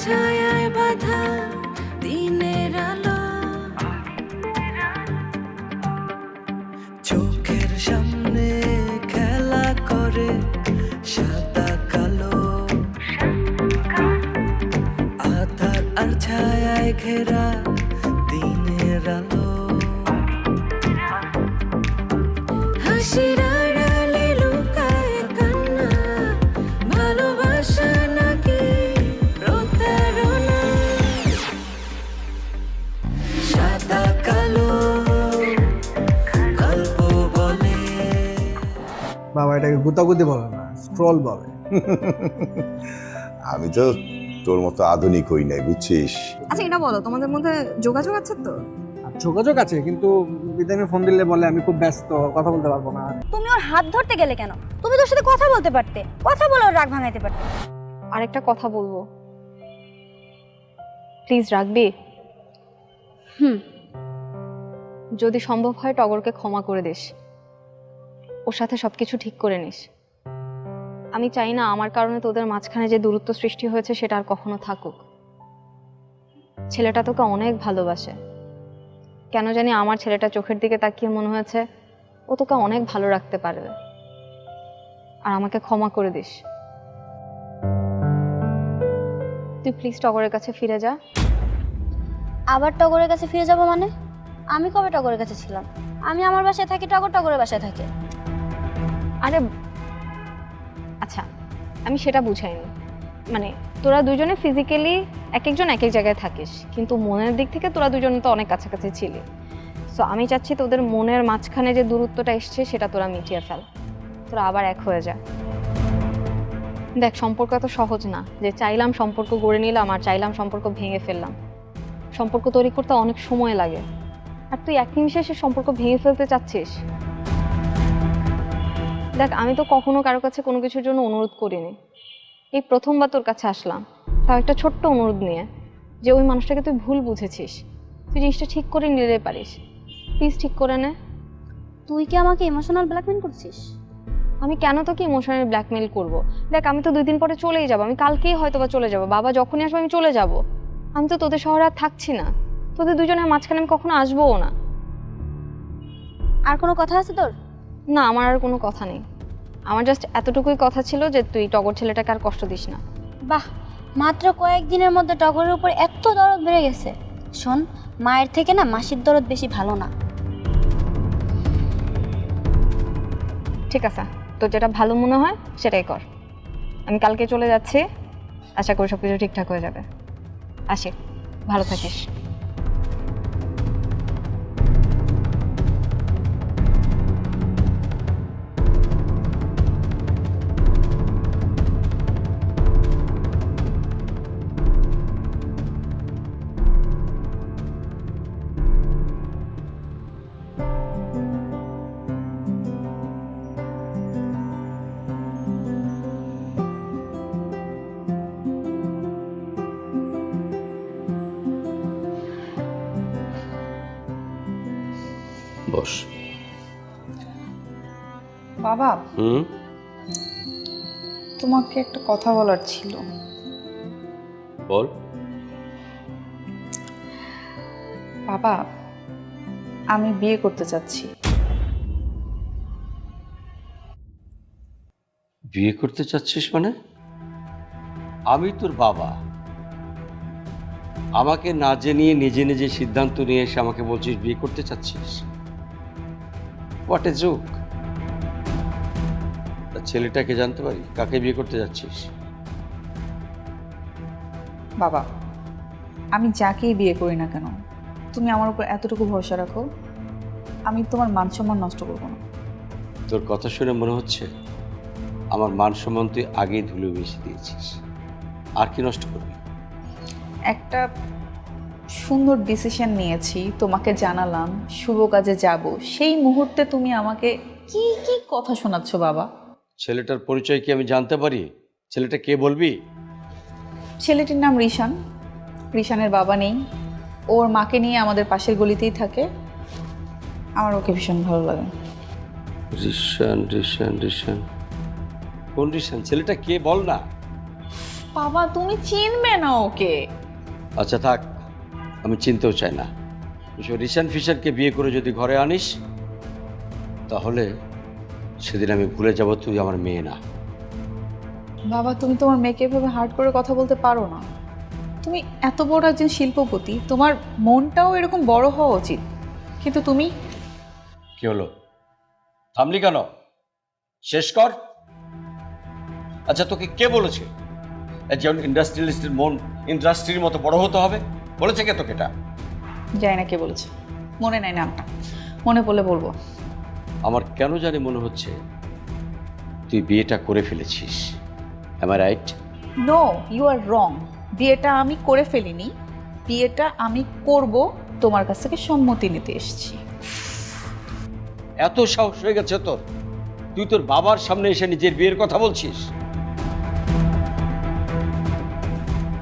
ছায়ায় বাঁধা দিনের আলো, চোখের সামনে খেলা করে সাদা কালো, আধার আর ছায়ায় ঘেরা দিনের আলো, হাসির আড়ালে লুকায় কান্না, ভালোবাসা নাকি প্রতারণা, সাদা কালো গল্প বলে। বাবা এটাকে গুতাগুতি বলে না, স্ক্রল বলে। আমি তো তোর মতো আধুনিক হই নাই, বুঝছিস? আচ্ছা এটা বলো, তোমাদের মধ্যে যোগাযোগ আছে তো? আর যোগাযোগ আছে, কিন্তু বিদায় ফোন দিলে বলে আমি খুব ব্যস্ত, কথা বলতে পারবো না। তুমি ওর হাত ধরতে গেলে কেন? তুমি তোর সাথে কথা বলতে পারতে, কথা বলে ওর রাগ ভাঙাইতে পারতে। আরেকটা কথা বলবো, প্লিজ রাখবি? যদি সম্ভব হয় টগরকে ক্ষমা করে দিস, ওর সাথে সবকিছু ঠিক করে নিস। আমি চাই না আমার কারণে তোদের মাঝখানে যে দূরত্ব সৃষ্টি হয়েছে সেটা আর কখনো থাকুক। ছেলেটা তোকে অনেক ভালোবাসে, কেন জানি আমার ছেলেটা চোখের দিকে তাকিয়ে মনে হয়েছে ও তোকে অনেক ভালো রাখতে পারবে। আর আমাকে ক্ষমা করে দিস। তুই প্লিজ টগরের কাছে ফিরে যা। আবার টগরের কাছে ফিরে যাব মানে? আমি কবে টগরের কাছে ছিলাম? আমি আমার বাসায় থাকি, টগর টগরের বাসায় থাকে। আরে আচ্ছা, আমি সেটা বুঝাইনি। মানে তোরা দুজনে ফিজিক্যালি এক একজন এক এক জায়গায় থাকিস, কিন্তু মনের দিক থেকে তোরা দুজনে তো অনেক কাছাকাছি ছিলি। সো আমি চাচ্ছি তোদের মনের মাঝখানে যে দূরত্বটা এসছে সেটা তোরা মিটিয়ে ফেল, তোরা আবার এক হয়ে যা। দেখ, সম্পর্ক এত সহজ না যে চাইলাম সম্পর্ক গড়ে নিলাম আর চাইলাম সম্পর্ক ভেঙে ফেললাম। সম্পর্ক তৈরি করতে অনেক সময় লাগে, আর তুই এক নিমিষে সে সম্পর্ক ভেঙে ফেলতে চাচ্ছিস। দেখ, আমি তো কখনো কারো কাছে কোনো কিছুর জন্য অনুরোধ করিনি, এই প্রথমবার তোর কাছে আসলাম, তাও একটা ছোট্ট অনুরোধ নিয়ে, যে ওই মানুষটাকে তুই ভুল বুঝেছিস, তুই জিনিসটা ঠিক করে নিতে পারিস, প্লিজ ঠিক করে নে। তুই কি আমাকে ইমোশনাল ব্ল্যাকমেল করছিস? আমি কেন তোকে ইমোশনাল ব্ল্যাকমেল করব? দেখ, আমি তো 2 দিন পরে চলেই যাবো, আমি কালকেই হয়তো বা চলে যাবো, বাবা যখনই আসবে আমি চলে যাব। আমি তো তোদের শহরে আর থাকছি না, তোদের দুজনের মাঝখানে আমি কখনো আসবোও না। আর কোনো কথা আছে তোর? না, আমার আর কোনো কথা নেই। আমার জাস্ট এতটুকুই কথা ছিল যে তুই টগর ছেলেটাকে আর কষ্ট দিস না। বাহ, মাত্র কয়েকদিনের মধ্যে টগরের উপর এত দরদ বেড়ে গেছে। শোন, মায়ের থেকে না মাসির দরদ বেশি ভালো না। ঠিক আছে, তোর যেটা ভালো মনে হয় সেটাই কর। আমি কালকে চলে যাচ্ছি, আশা করি সব কিছু ঠিকঠাক হয়ে যাবে। আসি, ভালো থাকিস। বস। বাবা, তোমাকে একটা কথা বলার ছিল। বল। বাবা, আমি বিয়ে করতে চাচ্ছি। বিয়ে করতে চাচ্ছিস মানে? আমি তোর বাবা, আমাকে না জানিয়ে নিজে নিজে সিদ্ধান্ত নিয়ে এসে আমাকে বলছিস বিয়ে করতে চাচ্ছিস? What a joke! ছেলেটাকে জানতে পারি, কাকে বিয়ে করতে যাচ্ছিস? বাবা, আমি যাকেই বিয়ে করি না কেন, তুমি আমার উপর এতটুকু ভরসা রাখো, আমি তোমার মান সম্মান নষ্ট করবো না। তোর কথা শুনে মনে হচ্ছে আমার মান সম্মান তুই আগেই ধুলো মিশিয়ে দিয়েছিস। আর কি নষ্ট করবি? একটা সুন্দর ডিসিশন নিয়েছি, তোমাকে জানালাম, শুভ কাজে যাব, সেই মুহূর্তে তুমি আমাকে কি কি কথা শোনাচ্ছ বাবা? ছেলেটার পরিচয় কি আমি জানতে পারি? ছেলেটা কে বলবি? ছেলেটির নাম রিশান। রিশানের বাবা নেই, ওর মাকে নিয়ে আমাদের পাশের গলিতেই থাকে। আমার ওকে ভীষণ ভালো লাগে। রিশান রিশান রিশান, কোন রিশান? ছেলেটা কে বল না। বাবা তুমি চিনবে না ওকে। আচ্ছা থাক, আমি চিনতেও চাই না। রিশান ফিশানকে বিয়ে করে যদি ঘরে আনিস, তাহলে সেদিন আমি ভুলে যাব তুই আমার মেয়ে না। বাবা তুমি তোমার মেয়েকে এভাবে হার্ড করে কথা বলতে পারো না। তুমি এত বড় একজন শিল্পপতি, তোমার মনটাও এরকম বড় হওয়া উচিত। কিন্তু তুমি কি হলো, থামলি কেন? শেষ কর। আচ্ছা তোকে কে বলেছে একজন ইন্ডাস্ট্রিয়ালিস্টের মন ইন্ডাস্ট্রির মতো বড় হতে হবে? বলেছে কে তোকে এটা? জানি না কে বলেছে, মনে নাই নামটা, মনে পড়লে বলবো। আমার কেন জানি মনে হচ্ছে তুই বিয়েটা করে ফেলেছিস। Am I right? No, you are wrong. বিয়েটা আমি করে ফেলিনি, বিয়েটা আমি করব, তোমার কাছ থেকে সম্মতি নিতে এসেছি। এত সাহস হয়ে গেছে তোর? তুই তোর বাবার সামনে এসে নিজের বিয়ের কথা বলছিস?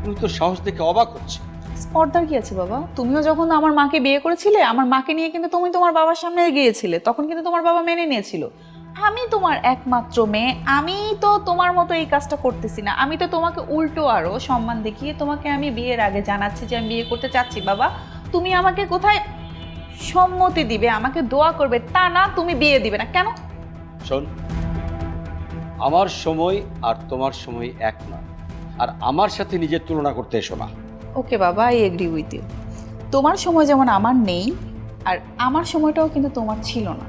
তুই তোর সাহস দেখে অবাক হচ্ছে। স্পর্ধার কি আছে বাবা? তুমিও যখন আমার মাকে বিয়ে করেছিলে, আমার মাকে নিয়ে কিন্তু তুমি তোমার বাবার সামনে গিয়েছিলে, তখন কিন্তু তোমার বাবা মেনে নিয়েছিল। আমি তোমার একমাত্র মেয়ে, আমি তো তোমার মতো এই কাজটা করতেছি না। আমি তো তোমাকে উল্টো আরো সম্মান দেখিয়ে তোমাকে আমি বিয়ের আগে জানাচ্ছি যে আমি বিয়ে করতে চাচ্ছি। বাবা তুমি আমাকে কোথায় সম্মতি দিবে, আমাকে দোয়া করবে, তা না তুমি বিয়ে দিবে না কেন? শোন, আমার সময় আর তোমার সময় এক না, আর আমার সাথে নিজের তুলনা করতে এসো না। ওকে বাবা, আই এগ্রি উইথ ইউ। তোমার সময় যেমন আমার নেই, আর আমার সময়টাও কিন্তু তোমার ছিল না।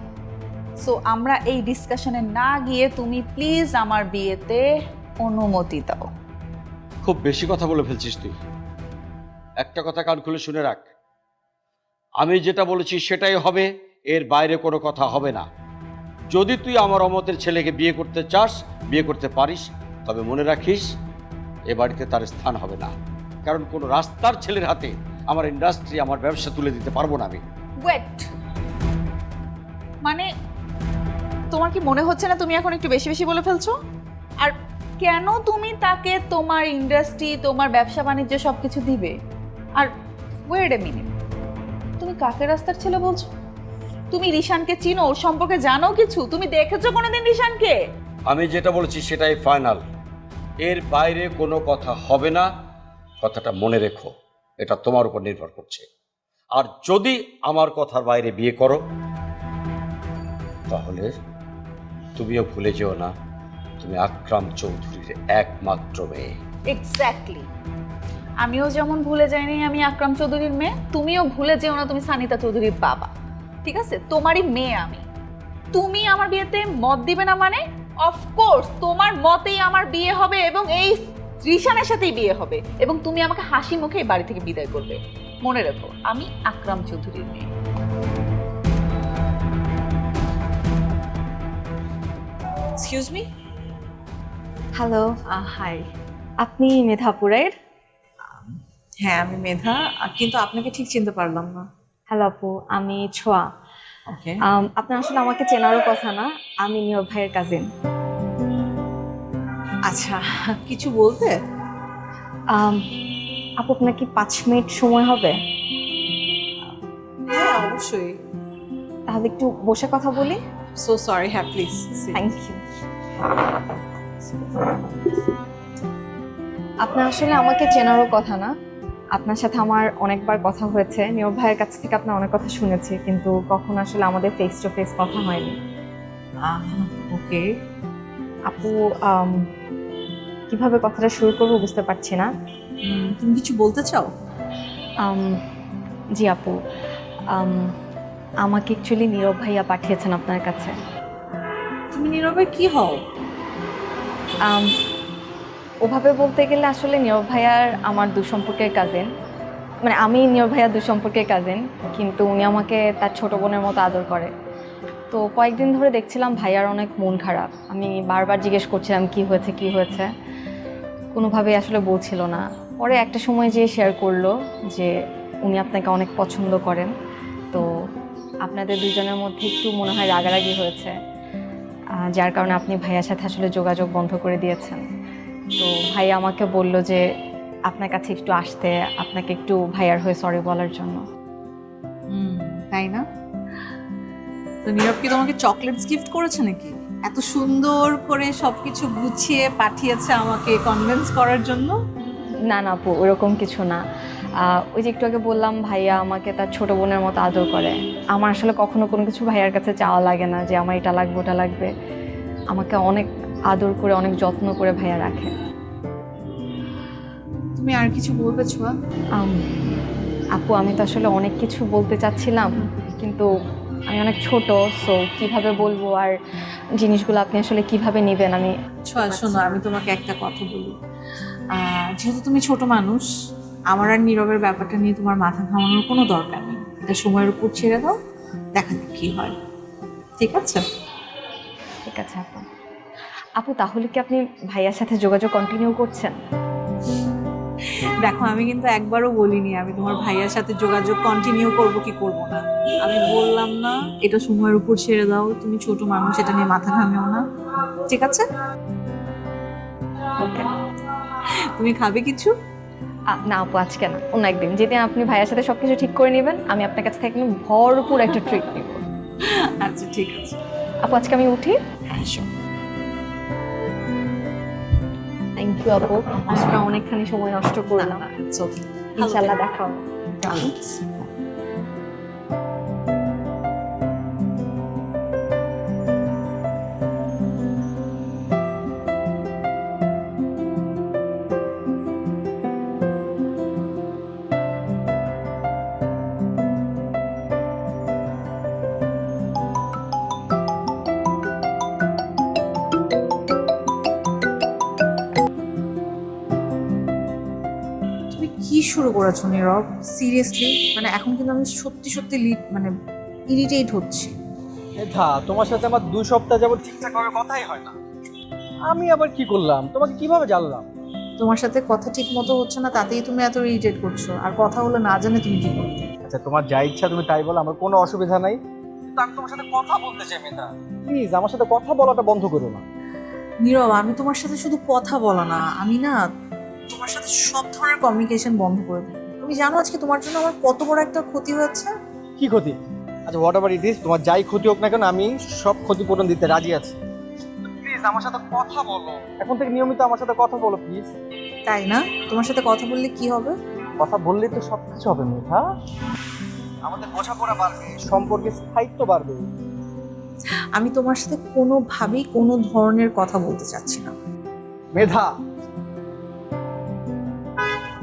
সো আমরা এই ডিসকাশনে না গিয়ে তুমি প্লিজ আমার বিয়েতে অনুমতি দাও। খুব বেশি কথা বলে ফেলছিস তুই। একটা কথা কান খুলে শুনে রাখ, আমি যেটা বলেছি সেটাই হবে, এর বাইরে কোনো কথা হবে না। যদি তুই আমার অমতের ছেলেকে বিয়ে করতে চাস, বিয়ে করতে পারিস, তবে মনে রাখিস এ বাড়িতে তার স্থান হবে না। কারণ কোনো রাস্তার ছেলের হাতে আমার ইন্ডাস্ট্রি, আমার ব্যবসা তুলে দিতে পারবো না আমি। ওয়েট, মানে তোমার কি মনে হচ্ছে না তুমি এখন একটু বেশি বেশি বলে ফেলছো? আর কেন তুমি তাকে তোমার ইন্ডাস্ট্রি, তোমার ব্যবসা বাণিজ্য সবকিছু দিবে? আর ওয়েট এ মিনিট, তুমি কাকে রাস্তার ছেলে বলছো? তুমি রিশানকে চিনো, ওর সম্পর্কে জানো কিছু? তুমি দেখেছো কোনোদিন রিশানকে? আমি যেটা বলেছি সেটাই ফাইনাল, এর বাইরে কোনো কথা হবে না। কথাটা মনে রেখো, এটা তোমার উপর নির্ভর করছে। আর যদি আমার কথার বাইরে বিয়ে করো, তাহলে তুমিও ভুলে যেও না তুমি আকরাম চৌধুরীর একমাত্র মেয়ে। এক্স্যাক্টলি, আমিও যেমন ভুলে যাইনি আমি আকরাম চৌধুরীর মেয়ে, তুমিও ভুলে যেও না তুমি সানিতা চৌধুরীর বাবা। ঠিক আছে, তোমারই মেয়ে আমি। তুমি আমার বিয়েতে মত দিবে না মানে? অফকোর্স তোমার মতেই আমার বিয়ে হবে, এবং এই রিশানের সাথেই বিয়ে হবে, এবং তুমি আমাকে হাসি মুখে এই বাড়ি থেকে বিদায় করবে। মনে রেখো, আমি আকরাম চৌধুরীর মেয়ে। Excuse me. Hello, hi. আপনি মেধাপুরের? হ্যাঁ আমি মেধা, কিন্তু আপনাকে ঠিক চিনতে পারলাম না। হ্যালো আপু, আমি ছোঁয়া। ওকে। আপনার আসলে আমাকে চেনারও কথা না, আমি নীরব ভাইয়ের কাজিন। আচ্ছা, কিছু বলতে? আপু আপনার কি 5 মিনিট সময় হবে? হ্যাঁ অবশ্যই। তাহলে একটু বসে কথা বলি। সো সরি, হ্যাঁ প্লিজ। Thank you. আপনার আসলে আমাকে চেনারও কথা না, আপনার সাথে আমার অনেকবার কথা হয়েছে, নীরব ভাইয়ের কাছ থেকে আপনার অনেক কথা শুনেছি, কিন্তু কখনো আসলে আমাদের ফেস টু ফেস কথা হয়নি। ওকে। আপু কিভাবে কথাটা শুরু করবো বুঝতে পারছি না। তুমি কিছু বলতে চাও? জি আপু, আমাকে অ্যাকচুয়ালি নীরব ভাইয়া পাঠিয়েছেন আপনার কাছে। তুমি নীরবে কি হও? ওভাবে বলতে গেলে আসলে নীরব ভাইয়ার আমার দুঃসম্পর্কের কাজিন, মানে আমি নীরব ভাইয়ার দুঃসম্পর্কের কাজিন, কিন্তু উনি আমাকে তার ছোট বোনের মতো আদর করে। তো কয়েকদিন ধরে দেখছিলাম ভাইয়ার অনেক মন খারাপ। আমি বারবার জিজ্ঞেস করছিলাম কি হয়েছে কি হয়েছে, কোনোভাবেই আসলে বলছিল না। পরে একটা সময় যেয়ে শেয়ার করলো যে উনি আপনাকে অনেক পছন্দ করেন, তো আপনাদের দুজনের মধ্যে একটু মনে হয় রাগারাগি হয়েছে, যার কারণে আপনি ভাইয়ার সাথে আসলে যোগাযোগ বন্ধ করে দিয়েছেন। তো ভাইয়া আমাকে বলল যে আপনার কাছে একটু আসতে, আপনাকে একটু ভাইয়ার হয়ে সরি বলার জন্য। তাই না? তো নীরব কি তোমাকে চকলেটস গিফট করেছে নাকি? এত সুন্দর করে সবকিছু গুছিয়ে পাঠিয়েছে আমাকে কনভিন্স করার জন্য। না না আপু, ওরকম কিছু না। ওই যে একটু আগে বললাম ভাইয়া আমাকে তার ছোট বোনের মতো আদর করে। আমার আসলে কখনো কোনো কিছু ভাইয়ার কাছে চাওয়া লাগে না যে আমার এটা লাগবে ওটা লাগবে। আমাকে অনেক আদর করে অনেক যত্ন করে ভাইয়া রাখে। তুমি আর কিছু বলবে ছোঁয়া? আম, আপু আমি তো আসলে অনেক কিছু বলতে চাচ্ছিলাম, কিন্তু আমি অনেক ছোট, সো কিভাবে বলবো আর জিনিসগুলো আপনি আসলে কিভাবে নেবেন আমি। ছোঁয়া শোনো, আমি তোমাকে একটা কথা বলি। যেহেতু তুমি ছোট মানুষ, আমার আর নীরবের ব্যাপারটা নিয়ে তোমার মাথা ঘামানোর কোনো দরকার নেই। এটা সময়ের উপর ছেড়ে দাও, দেখা যাক কি হয়। ঠিক আছে? ঠিক আছে আপু। আপু তাহলে কি আপনি ভাইয়ার সাথে যোগাযোগ কন্টিনিউ করছেন? দেখো, আমি কিন্তু একবারও বলিনি আমি তোমার ভাইয়ার সাথে যোগাযোগ কন্টিনিউ করব কি করব না। আমি বললাম না এটা সময়ের উপর ছেড়ে দাও, তুমি ছোট মানুষ, এটা নিয়ে মাথা ঘামিও না। ঠিক আছে? ওকে। তুমি খাবে কিছু? না আপু আজকে না, অন্য একদিন, যেদিন আপনি ভাইয়ার সাথে সবকিছু ঠিক করে নেবেন আমি আপনার কাছ থেকে ভরপুর একটা ট্রিট নিব। আচ্ছা ঠিক আছে। আপু আজকে আমি উঠি। হ্যাঁ শোন, থ্যাংক ইউ আপু, আজকে অনেকখানি সময় নষ্ট করলাম। ইনশাল্লাহ দেখা হবে। তুমি কি শুরু করেছো নীরব? সিরিয়াসলি, মানে এখন কিন্তু আমি সত্যি সত্যি মানে ইরিটেট হচ্ছি। মেধা, তোমার সাথে আমার 2 সপ্তাহ যাবত ঠিকঠাক ভাবে কথাই হয় না। আমি আবার কি করলাম? তোমাকে কিভাবে জানলাম? তোমার সাথে কথা ঠিক মতো হচ্ছে না, তাতেই তুমি এত ইরিটেট করছো, আর কথা হলো না জানে তুমি কি করতে। আচ্ছা, তোমার যা ইচ্ছা তুমি তাই বলো, আমার কোনো অসুবিধা নাই। কিন্তু আমি তোমার সাথে কথা বলতে চাই মেধা। প্লিজ আমার সাথে কথা বলাটা বন্ধ করো না। নীরব, আমি তোমার সাথে শুধু কথা বলা না, আমি না তোমার সাথে সব ধরনের কমিউনিকেশন বন্ধ করে দিই। তুমি জানো আজকে তোমার জন্য আমার কত বড় একটা ক্ষতি হয়েছে। কি ক্ষতি? আচ্ছা, হোয়াট এভার ইট ইজ, তোমার যাই ক্ষতি হোক না কেন আমি সব ক্ষতিপূরণ দিতে রাজি আছি। প্লিজ আমার সাথে কথা বলো, এখন থেকে নিয়মিত আমার সাথে কথা বলো প্লিজ। তাই না? তোমার সাথে কথা বললে কি হবে? কথা বললেই তো সবকিছু হবে মেধা। আমাদের বোঝাপড়া বাড়বে, সম্পর্কের স্থায়িত্ব বাড়বে। আমি তোমার সাথে কোনোভাবেই কোনো ধরনের কথা বলতে চাচ্ছি না। মেধা,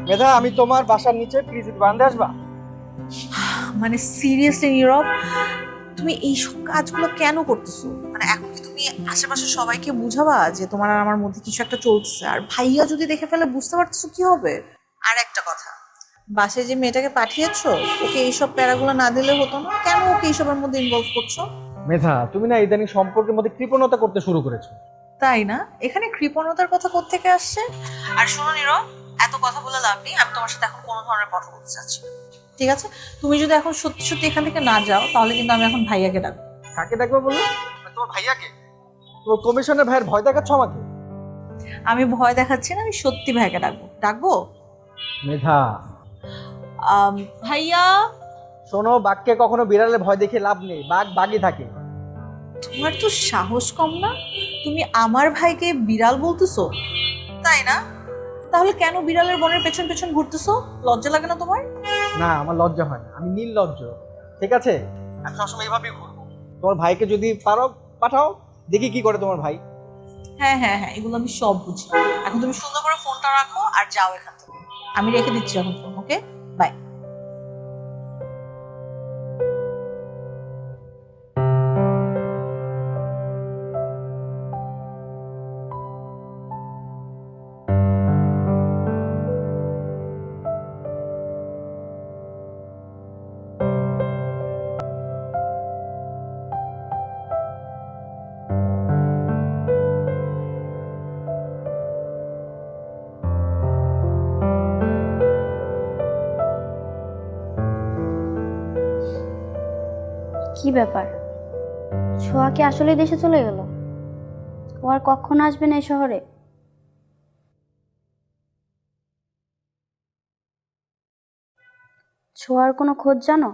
মেধা, আমি তোমার বাসার নিচে, প্লিজ একটু বারান্দায় আসবা? মানে সিরিয়াসলি নীরব, তুমি এই সব কাজগুলো কেন করতেছো? মানে এখন কি তুমি আশেপাশে সবাইকে বুঝাবা যে তোমার আর আমার মধ্যে কিছু একটা চলতেছে? আর ভাইয়া যদি দেখে ফেলে বুঝতে পারতেছো কি হবে? আর একটা কথা, বাসায় যে মেয়েটাকে পাঠিয়েছো, ওকে এইসব প্যারাগুলো না দিলে হতো না? কেন ওকে এইসবের মধ্যে ইনভলভ করছো? মেধা, তুমি না ইদানিং সম্পর্কের মধ্যে কৃপণতা করতে শুরু করেছো। তাই না? এখানে কৃপণতার কথা কোত্থেকে আসছে? আর শোনো নীরব, এত কথা বলে লাভ নেই, আমি তোমার সাথে এখন কোনো ধরনের কথা বলতে চাচ্ছি না। ঠিক আছে? তুমি যদি এখন সত্যি সত্যি এখান থেকে না যাও, তাহলে কিন্তু আমি এখন ভাইয়াকে ডাকবো। কাকে ডাকবে বললো? তোমার ভাইয়াকে? তোমার কমিশনের ভাইয়ের ভয় দেখাচ্ছ আমাকে? আমি ভয় দেখাচ্ছি না, আমি সত্যি ভাইয়াকে ডাকবো। ডাকবো? মেধা ভাইয়া। শোনো, বাঘকে কখনো বিড়ালে ভয় দেখে লাভ নেই, বাঘ বাঘই থাকে। তোমার তো সাহস কম না? তুমি আমার ভাইকে বিড়াল বলতেছো? তাই না? তাহলে কেন বিড়ালের বনের পেছন পেছন ঘুরতেছো? লজ্জা লাগে না তোমার? না, আমার লজ্জা হয় না, আমি নির্লজ্জ। ঠিক আছে, আমি সবসময় এইভাবেই ঘুরবো। তোমার ভাইকে যদি পারো পাঠাও, দেখি কি করে তোমার ভাই। হ্যাঁ হ্যাঁ হ্যাঁ, এগুলো আমি সব বুঝি। এখন তুমি সুন্দর করে ফোনটা রাখো আর যাও এখান থেকে। আমি রেখে দিচ্ছি এখন ফোন। Okay, by. কি ব্যাপার? ছোঁয়া কি আসলে দেশে চলে গেল? ও আর কখন আসবে না এই শহরে? ছোঁয়ার কোনো খোঁজ জানো?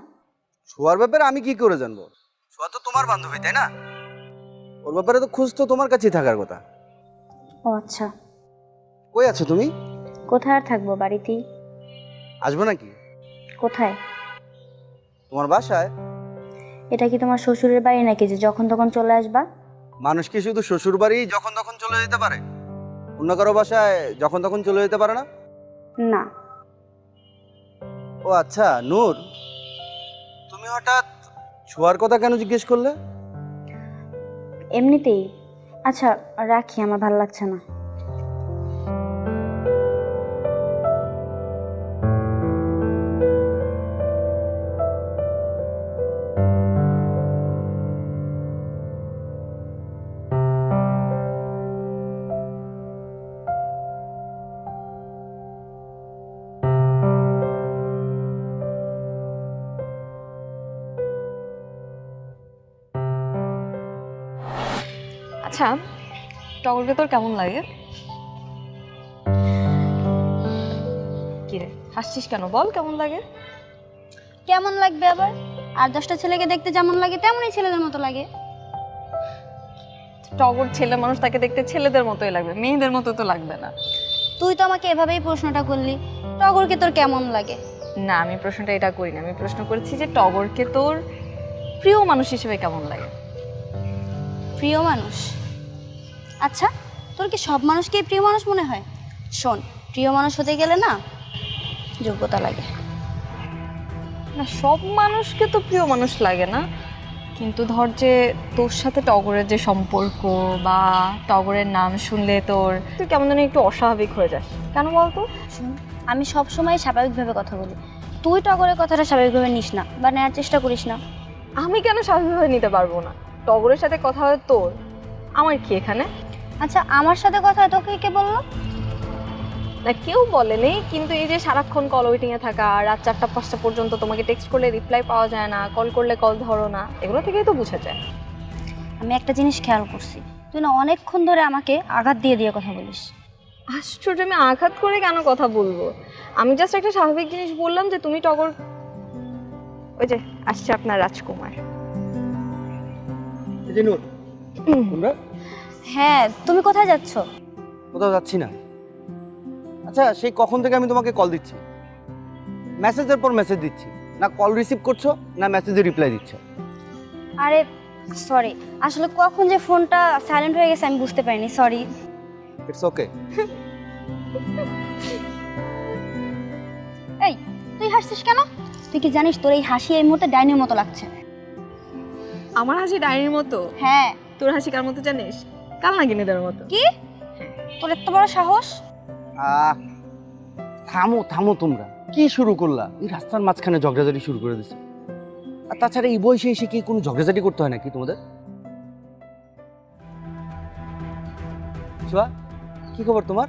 ছোঁয়ার ব্যাপারে আমি কি করে জানবো? ছোঁয়া তো তোমার বান্ধবী, তাই না? ওর ব্যাপারে তো খোঁজ তো তোমার কাছেই থাকার কথা। ও আচ্ছা, কই আছো তুমি? কোথায় আর থাকবো, বাড়িতেই। আসবো নাকি? কোথায়? তোমার বাসায়। এটা কি তোমার শ্বশুরের বাড়ি নাকি যে যখন তখন চলে আসবা? মানুষ কি শুধু শ্বশুর বাড়ি যখন তখন চলে যেতে পারে? অন্য কারো বাসায় যখন তখন চলে যেতে পারে না? না। ও আচ্ছা নূর, তুমি হঠাৎ ছোঁয়ার কথা কেন জিজ্ঞেস করলে? এমনিতেই। আচ্ছা রাখি, আমার ভালো লাগছে না। আচ্ছা, টগরকে তোর কেমন লাগে? কিরে হাসছিস কেন, বল কেমন লাগে? কেমন লাগবে আবার? আর 10টা ছেলেকে দেখতে যেমন লাগে তেমনই ছেলেদের মতো লাগে। টগর ছেলে মানুষ, তাকে দেখতে ছেলেদের মতোই লাগবে, মেয়েদের মতো তো লাগবে না। তুই তো আমাকে এভাবেই প্রশ্নটা করলি, টগরকে তোর কেমন লাগে? না, আমি প্রশ্নটা এটা করিনি, আমি প্রশ্ন করেছি যে টগরকে তোর প্রিয় মানুষ হিসেবে কেমন লাগে। প্রিয় মানুষ? আচ্ছা, তোর কি সব মানুষকেই প্রিয় মানুষ মনে হয়? শোন, প্রিয় মানুষ হতে গেলে না যোগ্যতা লাগে। না, সব মানুষকে তো প্রিয় মানুষ লাগে না, কিন্তু ধর যে তোর সাথে টগরের যে সম্পর্ক বা টগরের নাম শুনলে তুই কেমন যেন একটু অস্বাভাবিক হয়ে যাস, কেন বলতো? শোন, আমি সব সময় স্বাভাবিকভাবে কথা বলি, তুই টগরের কথাটা স্বাভাবিকভাবে নিস না বা নেওয়ার চেষ্টা করিস না। আমি কেন স্বাভাবিকভাবে নিতে পারবো না? টগরের সাথে কথা হয় তোর, আমার কি এখানে? আচ্ছা, আমার সাথে কথা হয় তোকে কে বললো? না, কেউ বলেনি, কিন্তু এই যে সারাক্ষণ কল ওয়েটিংয়ে থাকা, রাত 4টা-5টা পর্যন্ত তোমাকে টেক্সট করলে রিপ্লাই পাওয়া যায় না, কল করলে কল ধরো না, এগুলো থেকেই তো বোঝা যায়। আমি একটা জিনিস খেয়াল করছি, তুই না অনেকক্ষণ ধরে আমাকে আঘাত দিয়ে দিয়ে কথা বলিস। আশ্চর্য, আমি আঘাত করে কেন কথা বলবো? আমি জাস্ট একটা স্বাভাবিক জিনিস বললাম যে তুমি টগর। ওই যে আসছে আপনার রাজকুমার। এই যে নূর, তোমরা হ্যাঁ, তুমি কোথায় যাচ্ছ? কোথাও যাচ্ছি না। আচ্ছা, সেই কখন থেকে আমি তোমাকে কল দিচ্ছি, মেসেজের পর মেসেজ দিচ্ছি, না কল রিসিভ করছো না মেসেজে রিপ্লাই দিচ্ছ। আরে সরি, আসলে কখন যে ফোনটা সাইলেন্ট হয়ে গেছে আমি বুঝতে পারিনি, সরি। It's okay. এই, তুই হাসছিস কেন? তুই কি জানিস তোর এই হাসি এই মুহূর্তে ডাইনির মতো লাগছে? আমার হাসি ডাইনির মতো? হ্যাঁ। তোর হাসি কার মতো জানিস? কাল নাগিনীদের মতো। কি? তোর এত বড় সাহস? থামো থামো, তোমরা কি শুরু করলা? এই রাস্তার মাঝখানে ঝগড়াঝাটি শুরু করে দিছে। আর তাছাড়া এই বয়সে এসে কি কোনো ঝগড়াঝাটি করতে হয় নাকি তোমাদের? ছোঁয়া, কি খবর তোমার?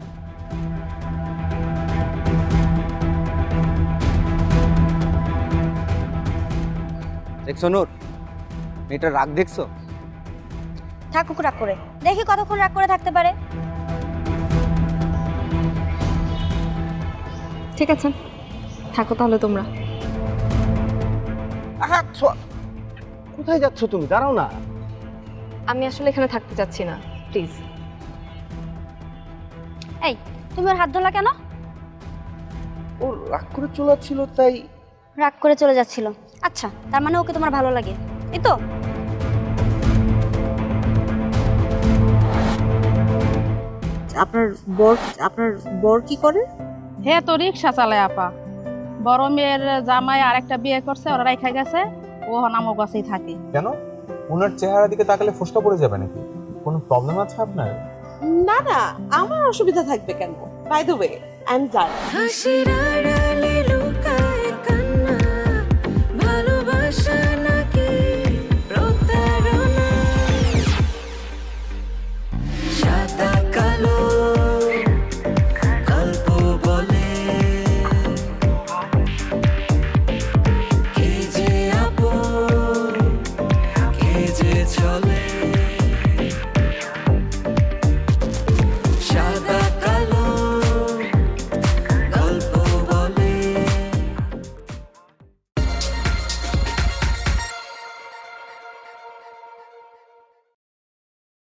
দেখছো নূর, মেয়েটার রাগ দেখছো? থাকুক রাগ করে, দেখি কতক্ষণ রাগ করে থাকতে পারে। ঠিক আছে, থাকো তাহলে তোমরা। আহা ছোঁয়া, কোথায় যাচ্ছ তুমি? দাঁড়াও না। আমি আসলে এখানে থাকতে চাচ্ছি না, প্লিজ। এই, তুমি ওর হাত ধরলা কেন? ও রাগ করে চলাচ্ছিল তাই। রাগ করে চলে যাচ্ছিল? আচ্ছা, তার মানে ওকে তোমার ভালো লাগে, এই তো? আপনার বর কি করে? হে তো রিক্সা চালায় আপা। বড় মেয়ের জামাই আরেকটা বিয়ে করছে, ওরা রাইখা গেছে, ও নামক গাছেই থাকে। কেন? ওনার চেহারা দিকে তাকালে ফোসকা পড়ে যাবে নাকি? কোনো প্রবলেম আছে আপনার? না না, আমার অসুবিধা থাকবে কেন? By the way, I am Zara. হাসির আড়ালে